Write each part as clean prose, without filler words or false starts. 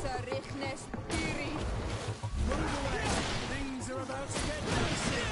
Move away. Things are about to get dicey.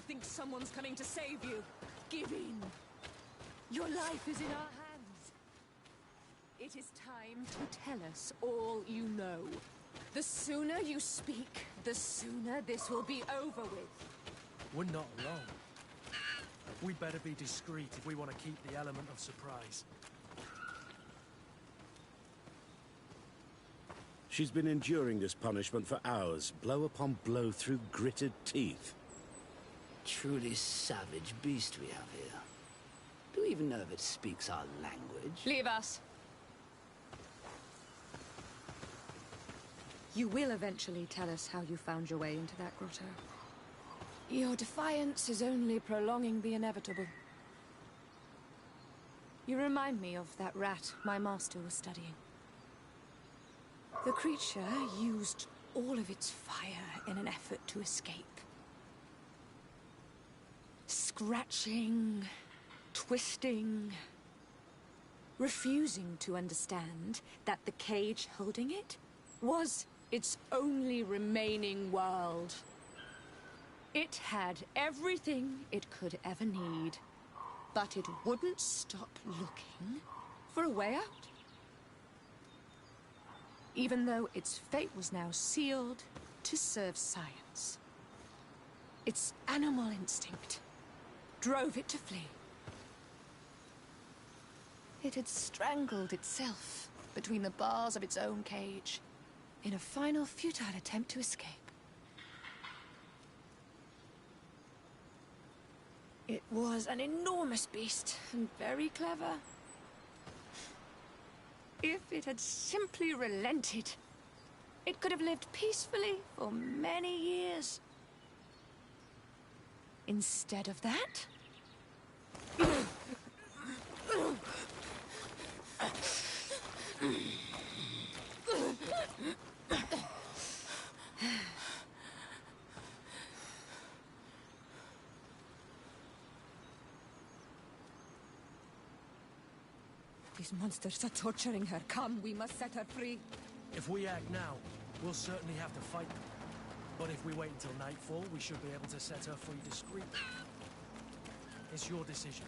think someone's coming to save you. Give in. Your life is in our hands. It is time to tell us all you know. The sooner you speak, the sooner this will be over with. We're not alone. We'd better be discreet if we want to keep the element of surprise. She's been enduring this punishment for hours, blow upon blow through gritted teeth. Truly savage beast we have here. Do we even know if it speaks our language? Leave us. You will eventually tell us how you found your way into that grotto. Your defiance is only prolonging the inevitable. You remind me of that rat my master was studying. The creature used all of its fire in an effort to escape. Scratching, twisting, refusing to understand that the cage holding it was its only remaining world. It had everything it could ever need, but it wouldn't stop looking for a way out. Even though its fate was now sealed to serve science. Its animal instinct drove it to flee. It had strangled itself between the bars of its own cage in a final futile attempt to escape. It was an enormous beast and very clever. If it had simply relented, it could have lived peacefully for many years. Instead of that... These monsters are torturing her. Come, we must set her free. If we act now, we'll certainly have to fight them. But if we wait until nightfall, we should be able to set her free discreetly. It's your decision.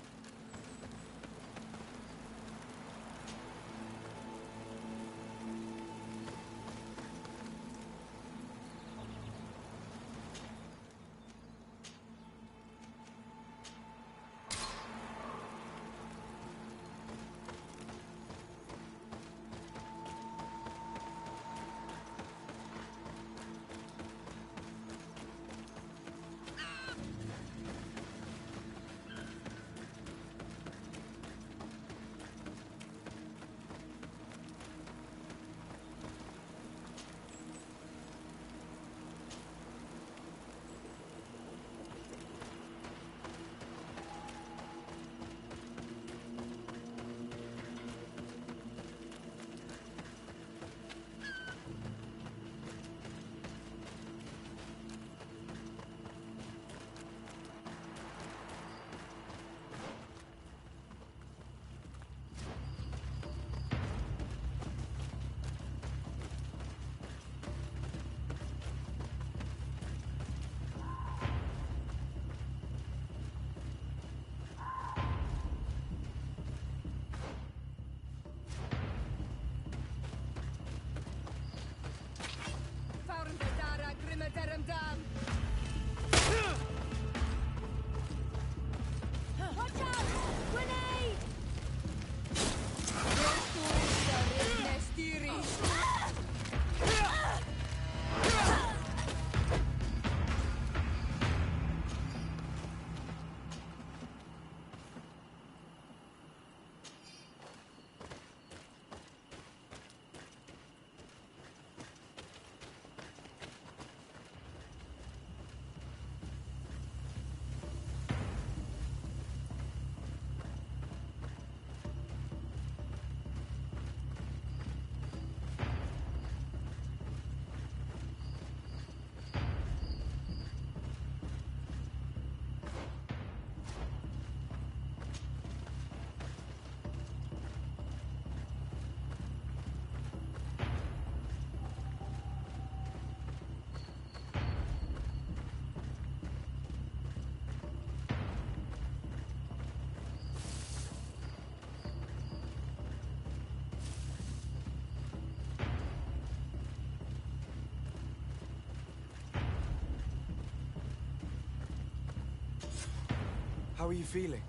How are you feeling?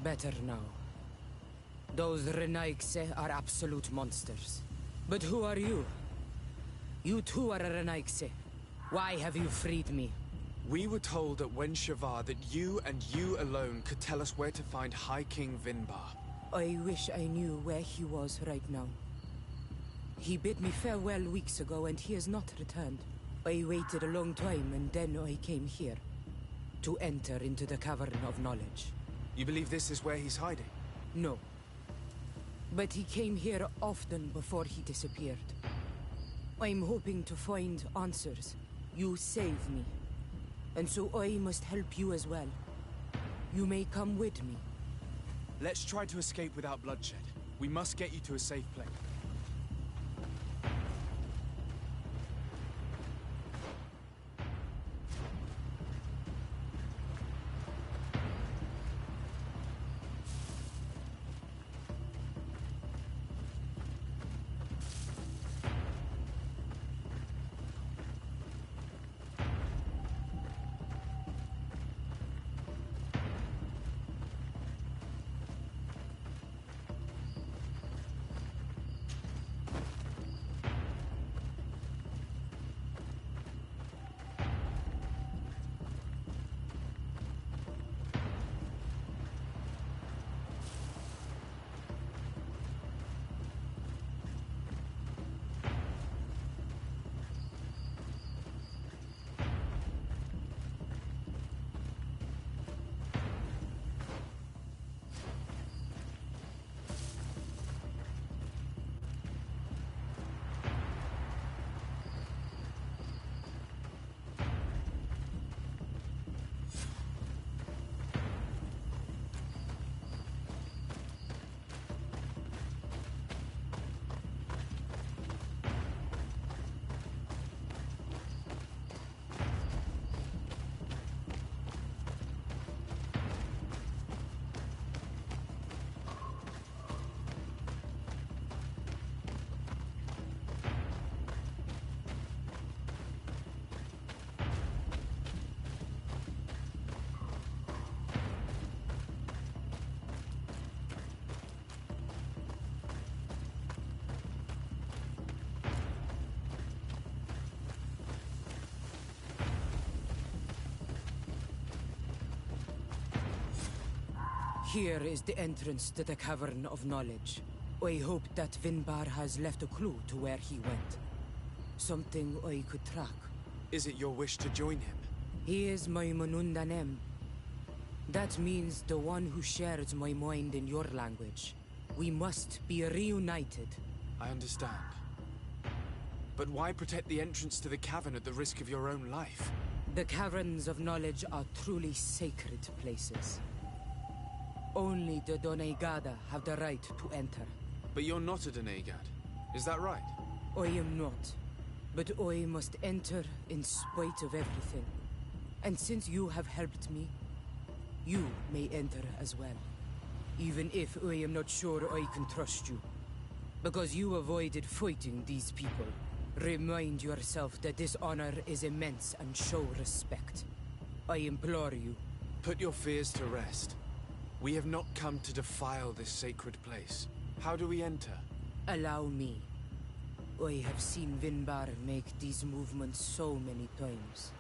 Better now. Those Renaigse are absolute monsters. But who are you? You too are a Renaigse. Why have you freed me? We were told at Wen Shavar that you and you alone could tell us where to find High King Vinbar. I wish I knew where he was right now. He bid me farewell weeks ago and he has not returned. I waited a long time and then I came here. To enter into the Cavern of Knowledge. You believe this is where he's hiding? No. But he came here often before he disappeared. I'm hoping to find answers. You saved me. And so I must help you as well. You may come with me. Let's try to escape without bloodshed. We must get you to a safe place. Here is the entrance to the Cavern of Knowledge. I hope that Vinbar has left a clue to where he went. Something I could track. Is it your wish to join him? He is my Manundanem. That means the one who shares my mind in your language. We must be reunited. I understand. But why protect the entrance to the cavern at the risk of your own life? The Caverns of Knowledge are truly sacred places. Only the Doneigada have the right to enter. But you're not a Doneigad. Is that right? I am not. But I must enter in spite of everything. And since you have helped me, you may enter as well. Even if I am not sure I can trust you. Because you avoided fighting these people. Remind yourself that this honor is immense and show respect. I implore you. Put your fears to rest. We have not come to defile this sacred place. How do we enter? Allow me. I have seen Vinbar make these movements so many times.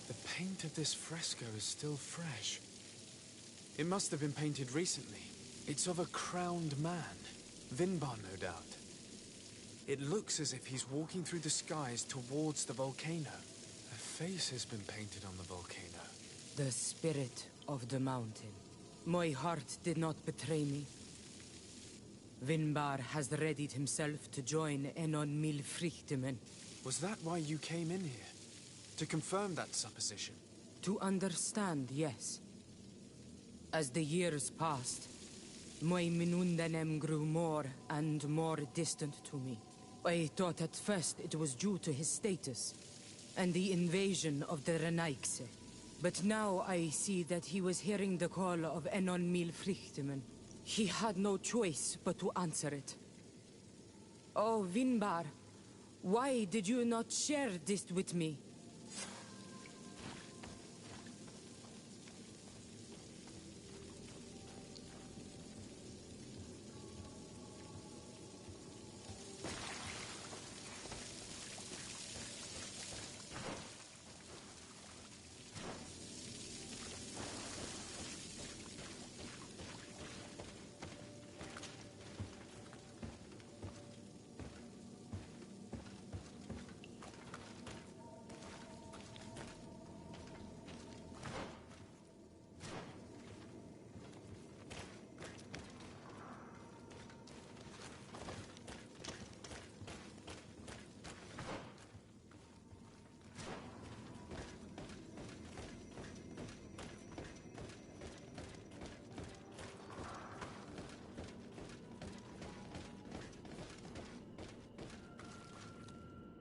The paint of this fresco is still fresh. It must have been painted recently. It's of a crowned man. Vinbar, no doubt. It looks as if he's walking through the skies towards the volcano. A face has been painted on the volcano. The spirit of the mountain. My heart did not betray me. Vinbar has readied himself to join Enon Milfrichtemen. Was that why you came in here? To confirm that supposition? To understand, yes. As the years passed, my Minundanem grew more and more distant to me. I thought at first it was due to his status and the invasion of the Renaigse. But now I see that he was hearing the call of Enon Milfrichtemen. He had no choice but to answer it. Oh, Vinbar, why did you not share this with me?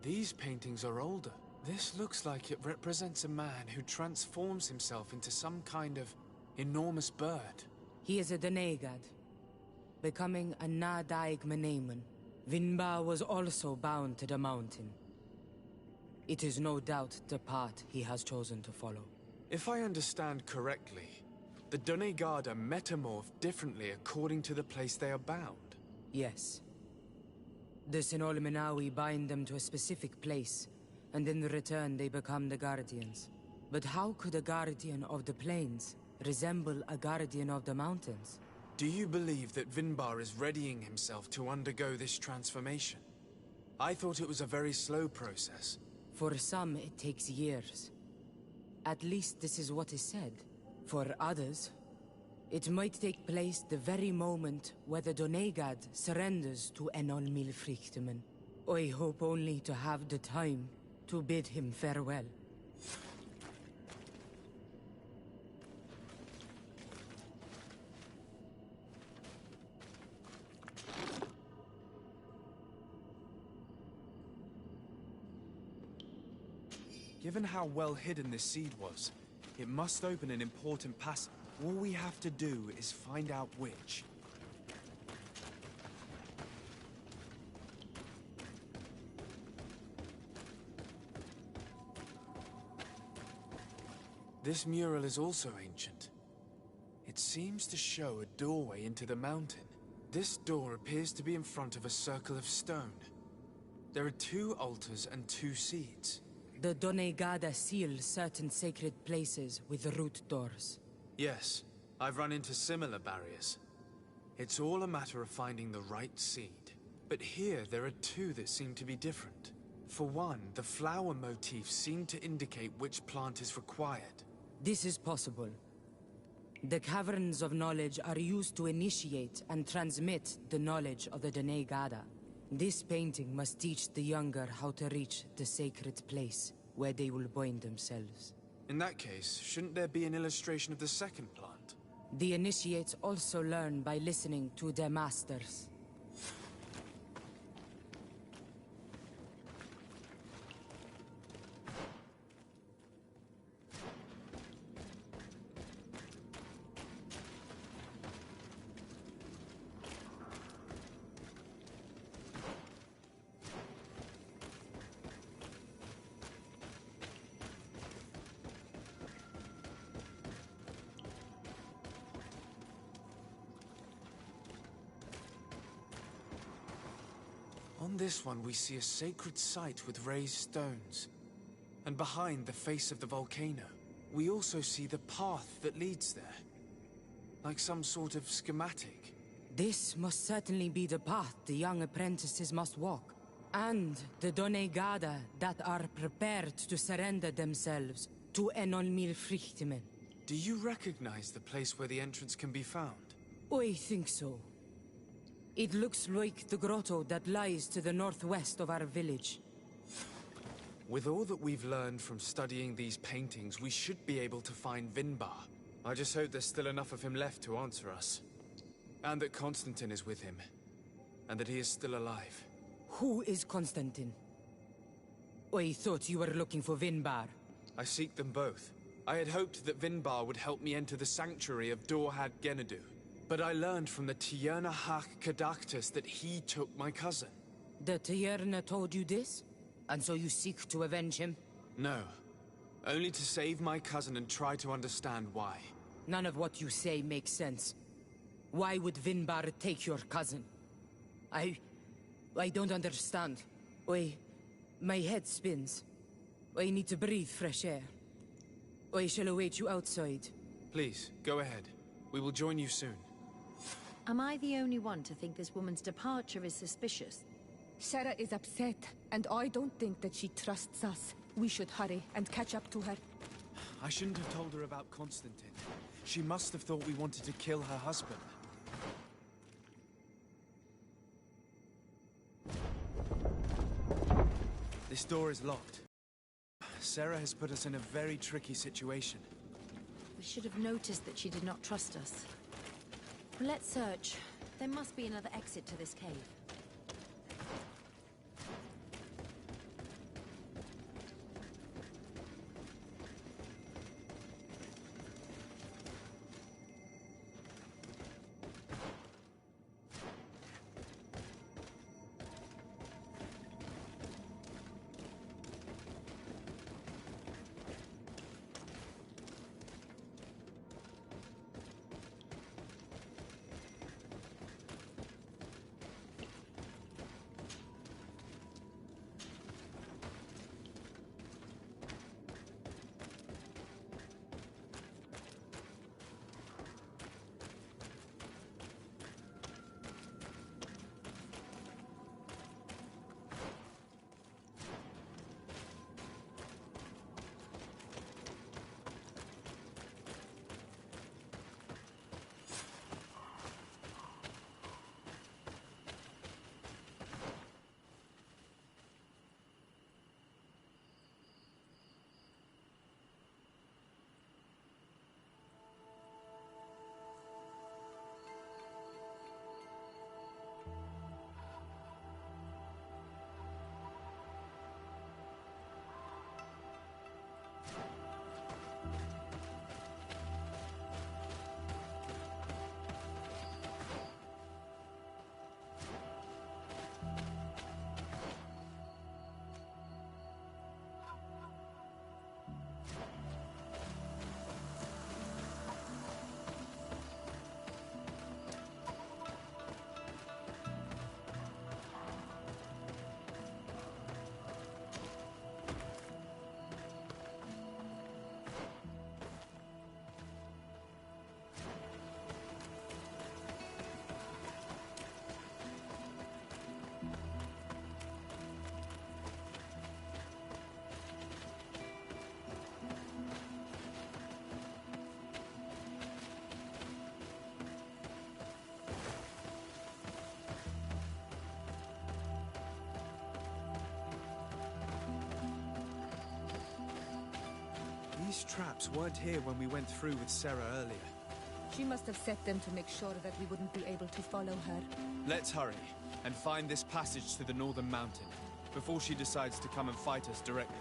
These paintings are older. This looks like it represents a man who transforms himself into some kind of enormous bird. He is a Denegad, becoming a Nadaig Menemen. Vinbar was also bound to the mountain. It is no doubt the path he has chosen to follow. If I understand correctly, the Donegada metamorph differently according to the place they are bound. Yes. The Sinolmenawi bind them to a specific place, and in return they become the Guardians. But how could a Guardian of the Plains resemble a Guardian of the Mountains? Do you believe that Vinbar is readying himself to undergo this transformation? I thought it was a very slow process. For some, it takes years. At least this is what is said. For others, it might take place the very moment where the Donegad surrenders to Enol Milfrichtemen. I hope only to have the time to bid him farewell. Given how well hidden this seed was, it must open an important passage. All we have to do is find out which. This mural is also ancient. It seems to show a doorway into the mountain. This door appears to be in front of a circle of stone. There are 2 altars and 2 seeds. The Donegada seal certain sacred places with root doors. Yes, I've run into similar barriers. It's all a matter of finding the right seed. But here there are 2 that seem to be different. For one, the flower motifs seem to indicate which plant is required. This is possible. The Caverns of Knowledge are used to initiate and transmit the knowledge of the Donegada. This painting must teach the younger how to reach the sacred place, where they will bind themselves. In that case, shouldn't there be an illustration of the second plant? The initiates also learn by listening to their masters. On this one, we see a sacred site with raised stones. And behind the face of the volcano, we also see the path that leads there. Like some sort of schematic. This must certainly be the path the young apprentices must walk. And the Donegada that are prepared to surrender themselves to Enol Milfrichtemen. Do you recognize the place where the entrance can be found? I think so. It looks like the grotto that lies to the northwest of our village. With all that we've learned from studying these paintings, we should be able to find Vinbar. I just hope there's still enough of him left to answer us. And that Constantine is with him. And that he is still alive. Who is Constantine? I thought you were looking for Vinbar. I seek them both. I had hoped that Vinbar would help me enter the sanctuary of Dorhad Genadu. But I learned from the Tierna Hak Kadaktus that he took my cousin. The Tierna told you this? And so you seek to avenge him? No. Only to save my cousin and try to understand why. None of what you say makes sense. Why would Vinbar take your cousin? I don't understand. My head spins. I need to breathe fresh air. I shall await you outside. Please, go ahead. We will join you soon. Am I the only one to think this woman's departure is suspicious? Sarah is upset, and I don't think that she trusts us. We should hurry and catch up to her. I shouldn't have told her about Constantine. She must have thought we wanted to kill her husband. This door is locked. Sarah has put us in a very tricky situation. We should have noticed that she did not trust us. Let's search. There must be another exit to this cave. These traps weren't here when we went through with Sarah earlier. She must have set them to make sure that we wouldn't be able to follow her. Let's hurry and find this passage to the northern mountain before she decides to come and fight us directly.